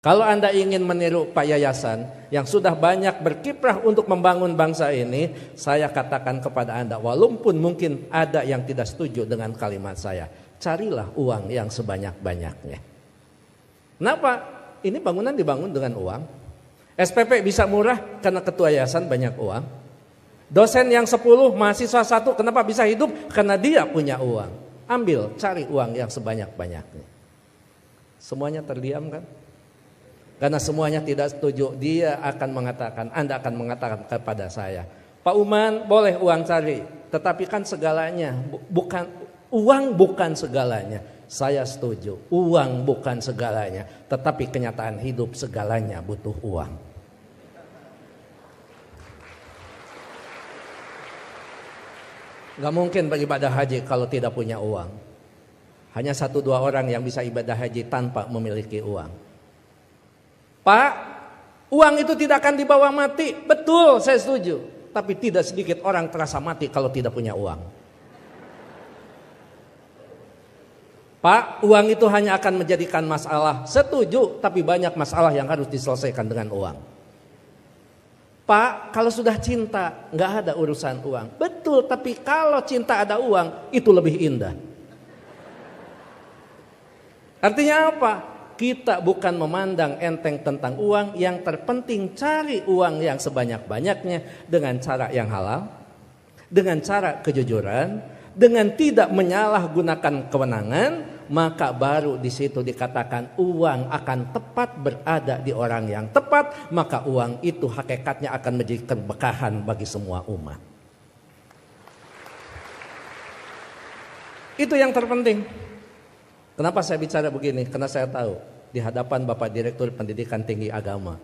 Kalau Anda ingin meniru Pak Yayasan yang sudah banyak berkiprah untuk membangun bangsa ini, saya katakan kepada Anda, walaupun mungkin ada yang tidak setuju dengan kalimat saya, carilah uang yang sebanyak-banyaknya. Kenapa? Ini bangunan dibangun dengan uang. SPP bisa murah karena ketua yayasan banyak uang. Dosen yang 10, mahasiswa 1, kenapa bisa hidup? Karena dia punya uang. Ambil, cari uang yang sebanyak-banyaknya. Semuanya terdiam kan? Karena semuanya tidak setuju, dia akan mengatakan, Anda akan mengatakan kepada saya, Pak Uman boleh uang cari, tetapi kan segalanya, uang bukan segalanya. Saya setuju, uang bukan segalanya, tetapi kenyataan hidup segalanya butuh uang. Gak mungkin beribadah haji kalau tidak punya uang. Hanya 1-2 orang yang bisa ibadah haji tanpa memiliki uang. Pak, uang itu tidak akan dibawa mati. Betul, saya setuju. Tapi tidak sedikit orang terasa mati kalau tidak punya uang. Pak, uang itu hanya akan menjadikan masalah. Setuju, tapi banyak masalah yang harus diselesaikan dengan uang. Pak, kalau sudah cinta, nggak ada urusan uang. Betul, tapi kalau cinta ada uang, itu lebih indah. Artinya apa? Kita bukan memandang enteng tentang uang, yang terpenting cari uang yang sebanyak-banyaknya dengan cara yang halal, dengan cara kejujuran, dengan tidak menyalahgunakan kewenangan, maka baru di situ dikatakan uang akan tepat berada di orang yang tepat, maka uang itu hakikatnya akan menjadi keberkahan bagi semua umat. Itu yang terpenting. Kenapa saya bicara begini? Karena saya tahu di hadapan Bapak Direktur Pendidikan Tinggi Agama.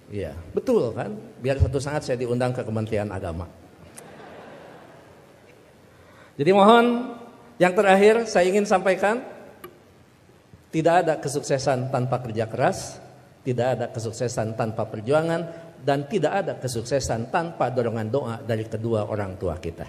Iya, betul kan? Biar suatu saat saya diundang ke Kementerian Agama. Jadi mohon, yang terakhir saya ingin sampaikan, tidak ada kesuksesan tanpa kerja keras, tidak ada kesuksesan tanpa perjuangan, dan tidak ada kesuksesan tanpa dorongan doa dari kedua orang tua kita.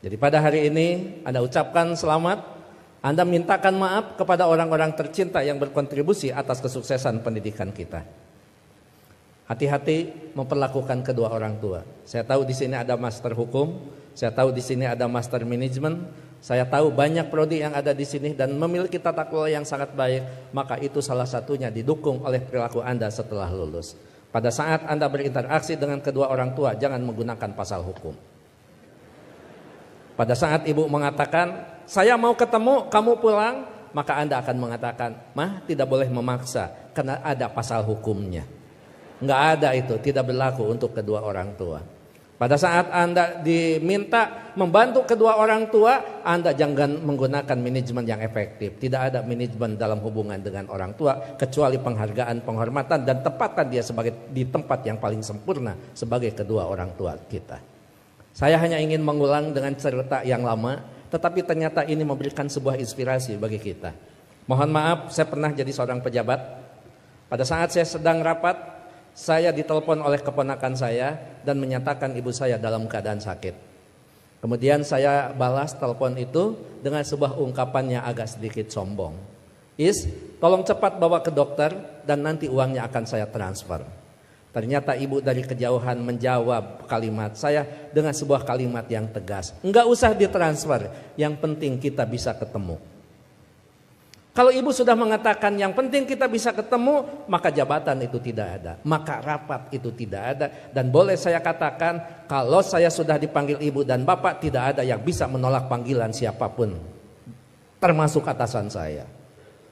Jadi pada hari ini Anda ucapkan selamat. Anda mintakan maaf kepada orang-orang tercinta yang berkontribusi atas kesuksesan pendidikan kita. Hati-hati memperlakukan kedua orang tua. Saya tahu di sini ada master hukum, saya tahu di sini ada master manajemen, saya tahu banyak prodi yang ada di sini dan memiliki tata kelola yang sangat baik, maka itu salah satunya didukung oleh perilaku Anda setelah lulus. Pada saat Anda berinteraksi dengan kedua orang tua, jangan menggunakan pasal hukum. Pada saat ibu mengatakan, saya mau ketemu, kamu pulang, maka Anda akan mengatakan, Mah, tidak boleh memaksa karena ada pasal hukumnya. Enggak ada itu, tidak berlaku untuk kedua orang tua. Pada saat Anda diminta membantu kedua orang tua, Anda jangan menggunakan manajemen yang efektif. Tidak ada manajemen dalam hubungan dengan orang tua kecuali penghargaan, penghormatan, dan tempatkan dia sebagai di tempat yang paling sempurna sebagai kedua orang tua kita. Saya hanya ingin mengulang dengan cerita yang lama, tetapi ternyata ini memberikan sebuah inspirasi bagi kita. Mohon maaf, saya pernah jadi seorang pejabat. Pada saat saya sedang rapat, saya ditelepon oleh keponakan saya dan menyatakan ibu saya dalam keadaan sakit. Kemudian saya balas telepon itu dengan sebuah ungkapan yang agak sedikit sombong. Tolong cepat bawa ke dokter dan nanti uangnya akan saya transfer. Ternyata ibu dari kejauhan menjawab kalimat saya dengan sebuah kalimat yang tegas. Enggak usah ditransfer, yang penting kita bisa ketemu. Kalau ibu sudah mengatakan yang penting kita bisa ketemu, maka jabatan itu tidak ada, maka rapat itu tidak ada. Dan boleh saya katakan, kalau saya sudah dipanggil ibu dan bapak, tidak ada yang bisa menolak panggilan siapapun, termasuk atasan saya.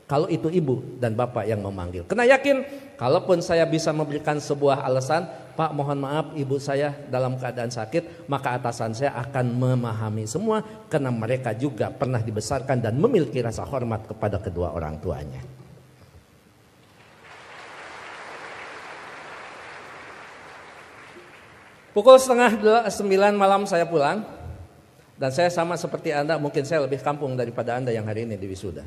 Kalau itu ibu dan bapak yang memanggil. Karena yakin, kalaupun saya bisa memberikan sebuah alasan, Pak mohon maaf ibu saya dalam keadaan sakit, maka atasan saya akan memahami semua. Karena mereka juga pernah dibesarkan dan memiliki rasa hormat kepada kedua orang tuanya. Pukul 8:30 malam saya pulang. Dan saya sama seperti Anda, mungkin saya lebih kampung daripada Anda yang hari ini di wisuda.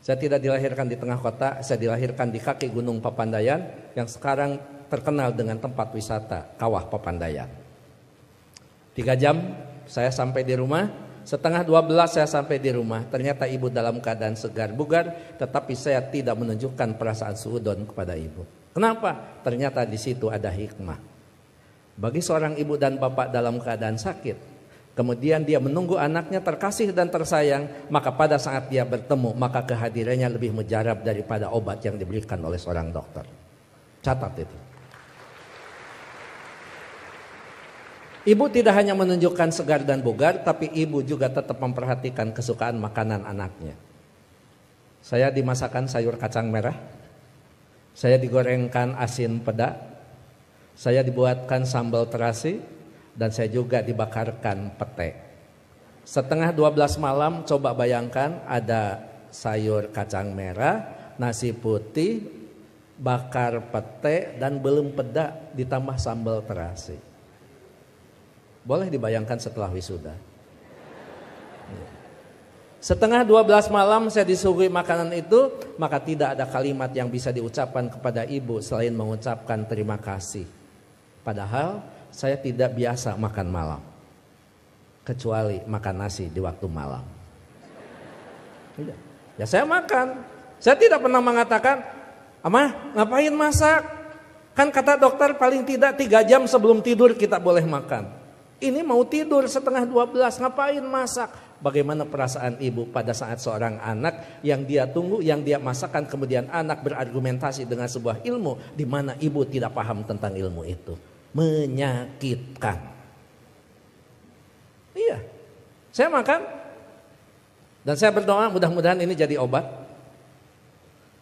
Saya tidak dilahirkan di tengah kota, saya dilahirkan di kaki Gunung Papandayan yang sekarang terkenal dengan tempat wisata Kawah Papandayan. 3 jam saya sampai di rumah, Setengah 12 saya sampai di rumah. Ternyata ibu dalam keadaan segar bugar, tetapi saya tidak menunjukkan perasaan suudon kepada ibu. Kenapa? Ternyata di situ ada hikmah. Bagi seorang ibu dan bapak dalam keadaan sakit, kemudian dia menunggu anaknya terkasih dan tersayang, maka pada saat dia bertemu, maka kehadirannya lebih mujarab daripada obat yang diberikan oleh seorang dokter. Catat itu. Ibu tidak hanya menunjukkan segar dan bugar, tapi ibu juga tetap memperhatikan kesukaan makanan anaknya. Saya dimasakkan sayur kacang merah, saya digorengkan asin peda, saya dibuatkan sambal terasi, dan saya juga dibakarkan pete. Setengah 12 malam, coba bayangkan ada sayur kacang merah, nasi putih, bakar pete, dan belum peda ditambah sambal terasi. Boleh dibayangkan setelah wisuda. Setengah 12 malam saya disuguhi makanan itu, maka tidak ada kalimat yang bisa diucapkan kepada ibu selain mengucapkan terima kasih. Padahal saya tidak biasa makan malam, kecuali makan nasi di waktu malam. Ya saya makan. Saya tidak pernah mengatakan, "Amah, ngapain masak? Kan kata dokter paling tidak 3 jam sebelum tidur kita boleh makan." Ini mau tidur setengah 12, ngapain masak? Bagaimana perasaan ibu pada saat seorang anak yang dia tunggu, yang dia masakan, kemudian anak berargumentasi dengan sebuah ilmu di mana ibu tidak paham tentang ilmu itu. Menyakitkan. Iya, saya makan dan saya berdoa mudah-mudahan ini jadi obat.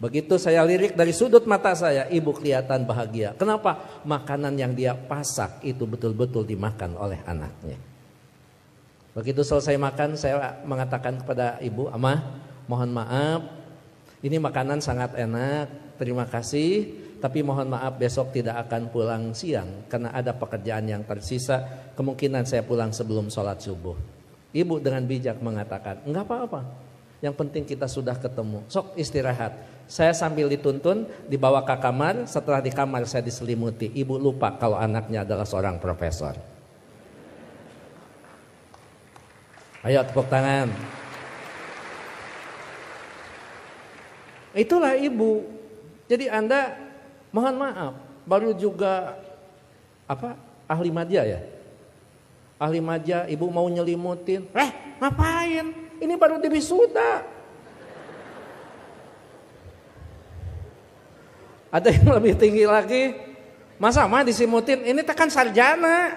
Begitu saya lirik dari sudut mata saya, ibu kelihatan bahagia. Kenapa? Makanan yang dia pasak itu betul-betul dimakan oleh anaknya. Begitu selesai makan, saya mengatakan kepada ibu, "Amah, mohon maaf, ini makanan sangat enak, terima kasih. Tapi mohon maaf besok tidak akan pulang siang karena ada pekerjaan yang tersisa. Kemungkinan saya pulang sebelum sholat subuh." Ibu dengan bijak mengatakan, "Enggak apa-apa. Yang penting kita sudah ketemu. Sok istirahat." Saya sambil dituntun dibawa ke kamar. Setelah di kamar saya diselimuti. Ibu lupa kalau anaknya adalah seorang profesor. Ayo tepuk tangan. Itulah ibu. Jadi Anda mohon maaf, baru juga ahli madya ya? Ahli madya, ibu mau nyelimutin. Ngapain? Ini baru wisuda. Ada yang lebih tinggi lagi. Masa mah disimutin? Ini tekan sarjana.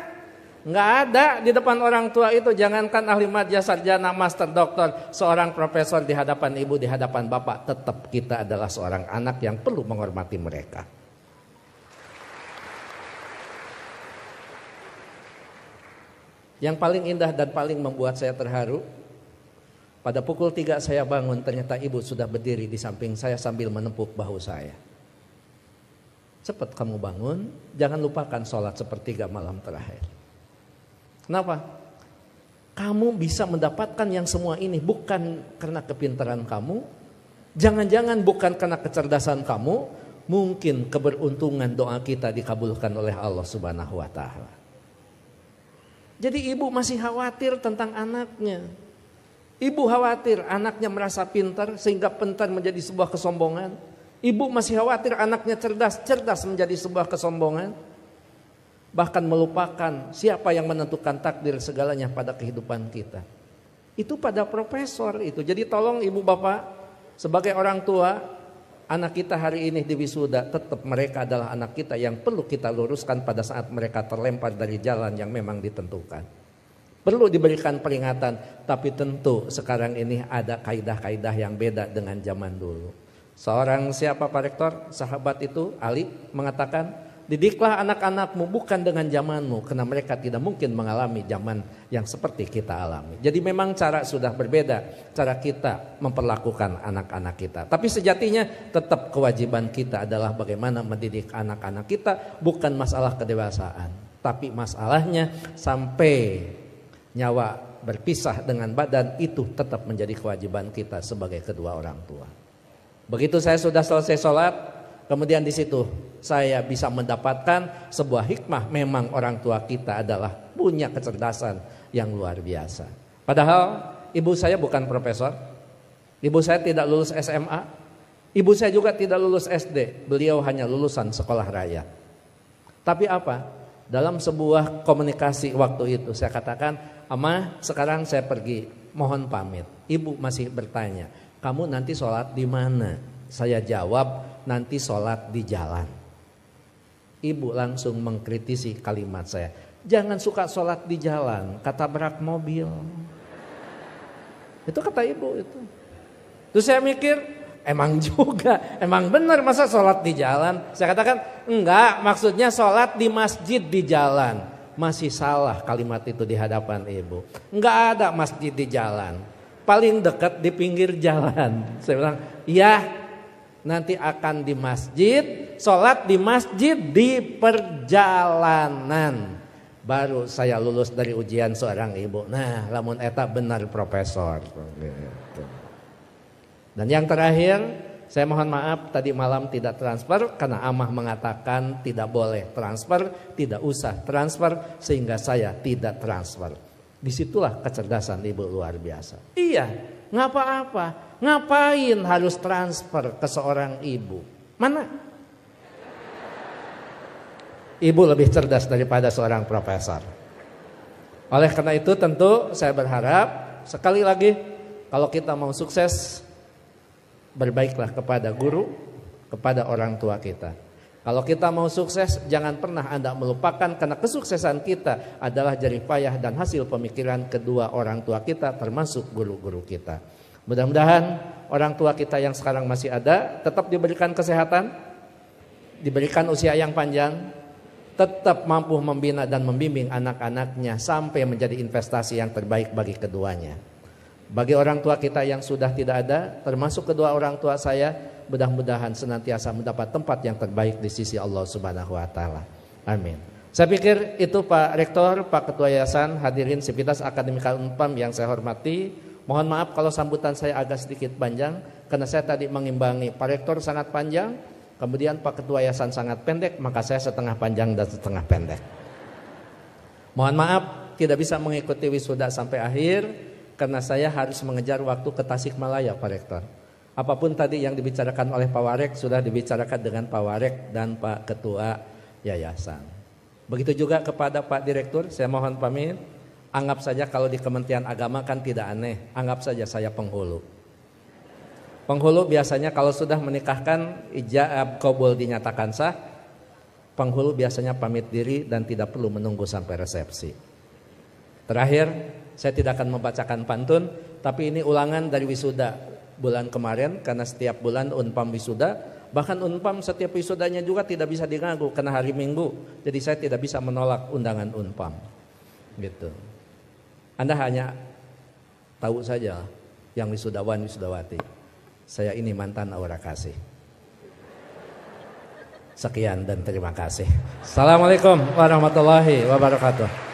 Nggak ada di depan orang tua itu. Jangankan ahli madya, sarjana, master, doktor, seorang profesor di hadapan ibu, di hadapan bapak, tetap kita adalah seorang anak yang perlu menghormati mereka. Yang paling indah dan paling membuat saya terharu, pada pukul 3 saya bangun, ternyata ibu sudah berdiri di samping saya sambil menepuk bahu saya. Cepat kamu bangun, jangan lupakan sholat sepertiga malam terakhir. Kenapa? Kamu bisa mendapatkan yang semua ini bukan karena kepintaran kamu, jangan-jangan bukan karena kecerdasan kamu, mungkin keberuntungan doa kita dikabulkan oleh Allah Subhanahu wa Ta'ala. Jadi ibu masih khawatir tentang anaknya. Ibu khawatir anaknya merasa pintar sehingga pintar menjadi sebuah kesombongan. Ibu masih khawatir anaknya cerdas, cerdas menjadi sebuah kesombongan. Bahkan melupakan siapa yang menentukan takdir segalanya pada kehidupan kita. Itu pada profesor itu. Jadi tolong ibu bapak, sebagai orang tua, anak kita hari ini di wisuda, tetap mereka adalah anak kita yang perlu kita luruskan pada saat mereka terlempar dari jalan yang memang ditentukan. Perlu diberikan peringatan, tapi tentu sekarang ini ada kaidah-kaidah yang beda dengan zaman dulu. Seorang siapa Pak Rektor? Sahabat itu Ali mengatakan, didiklah anak-anakmu bukan dengan zamanmu, karena mereka tidak mungkin mengalami zaman yang seperti kita alami. Jadi memang cara sudah berbeda, cara kita memperlakukan anak-anak kita. Tapi sejatinya tetap kewajiban kita adalah bagaimana mendidik anak-anak kita, bukan masalah kedewasaan. Tapi masalahnya sampai nyawa berpisah dengan badan, itu tetap menjadi kewajiban kita sebagai kedua orang tua. Begitu saya sudah selesai sholat, kemudian di situ saya bisa mendapatkan sebuah hikmah. Memang orang tua kita adalah punya kecerdasan yang luar biasa. Padahal ibu saya bukan profesor, ibu saya tidak lulus SMA, ibu saya juga tidak lulus SD, beliau hanya lulusan sekolah raya. Tapi apa? Dalam sebuah komunikasi waktu itu saya katakan, "Ama, sekarang saya pergi, mohon pamit." Ibu masih bertanya, "Kamu nanti sholat di mana?" Saya jawab, "Nanti sholat di jalan." Ibu langsung mengkritisi kalimat saya, "Jangan suka sholat di jalan, ketabrak mobil." Itu kata ibu itu. Terus saya mikir, emang juga, emang benar masa sholat di jalan? Saya katakan, enggak, maksudnya sholat di masjid di jalan. Masih salah kalimat itu di hadapan ibu. Enggak ada masjid di jalan, paling dekat di pinggir jalan. Saya bilang, iya, nanti akan di masjid, sholat di masjid di perjalanan. Baru saya lulus dari ujian seorang ibu. Nah, lamun eta benar profesor. Dan yang terakhir, saya mohon maaf tadi malam tidak transfer karena Amah mengatakan tidak boleh transfer, tidak usah transfer, sehingga saya tidak transfer. Disitulah kecerdasan ibu luar biasa. Iya, nggak apa-apa. Ngapain harus transfer ke seorang ibu? Mana? Ibu lebih cerdas daripada seorang profesor. Oleh karena itu tentu saya berharap sekali lagi, kalau kita mau sukses, berbaiklah kepada guru, kepada orang tua kita. Kalau kita mau sukses, jangan pernah Anda melupakan karena kesuksesan kita adalah jerih payah dan hasil pemikiran kedua orang tua kita, termasuk guru-guru kita. Mudah-mudahan orang tua kita yang sekarang masih ada tetap diberikan kesehatan, diberikan usia yang panjang, tetap mampu membina dan membimbing anak-anaknya sampai menjadi investasi yang terbaik bagi keduanya. Bagi orang tua kita yang sudah tidak ada, termasuk kedua orang tua saya, mudah-mudahan senantiasa mendapat tempat yang terbaik di sisi Allah Subhanahu wa taala. Amin. Saya pikir itu Pak Rektor, Pak Ketua Yayasan, hadirin Sivitas Akademika Unpam yang saya hormati. Mohon maaf kalau sambutan saya agak sedikit panjang karena saya tadi mengimbangi Pak Rektor sangat panjang, kemudian Pak Ketua Yayasan sangat pendek, maka saya setengah panjang dan setengah pendek. Mohon maaf tidak bisa mengikuti wisuda sampai akhir karena saya harus mengejar waktu ke Tasikmalaya Pak Rektor. Apapun tadi yang dibicarakan oleh Pak Warek sudah dibicarakan dengan Pak Warek dan Pak Ketua Yayasan. Begitu juga kepada Pak Direktur, saya mohon pamit. Anggap saja kalau di Kementerian Agama kan tidak aneh, anggap saja saya penghulu. Penghulu biasanya kalau sudah menikahkan ijab qabul dinyatakan sah, penghulu biasanya pamit diri dan tidak perlu menunggu sampai resepsi. Terakhir, saya tidak akan membacakan pantun, tapi ini ulangan dari wisuda bulan kemarin karena setiap bulan Unpam wisuda, bahkan Unpam setiap wisudanya juga tidak bisa diganggu karena hari Minggu. Jadi saya tidak bisa menolak undangan Unpam. Gitu. Anda hanya tahu saja yang wisudawan wisudawati. Saya ini mantan aura kasih. Sekian dan terima kasih. Assalamualaikum warahmatullahi wabarakatuh.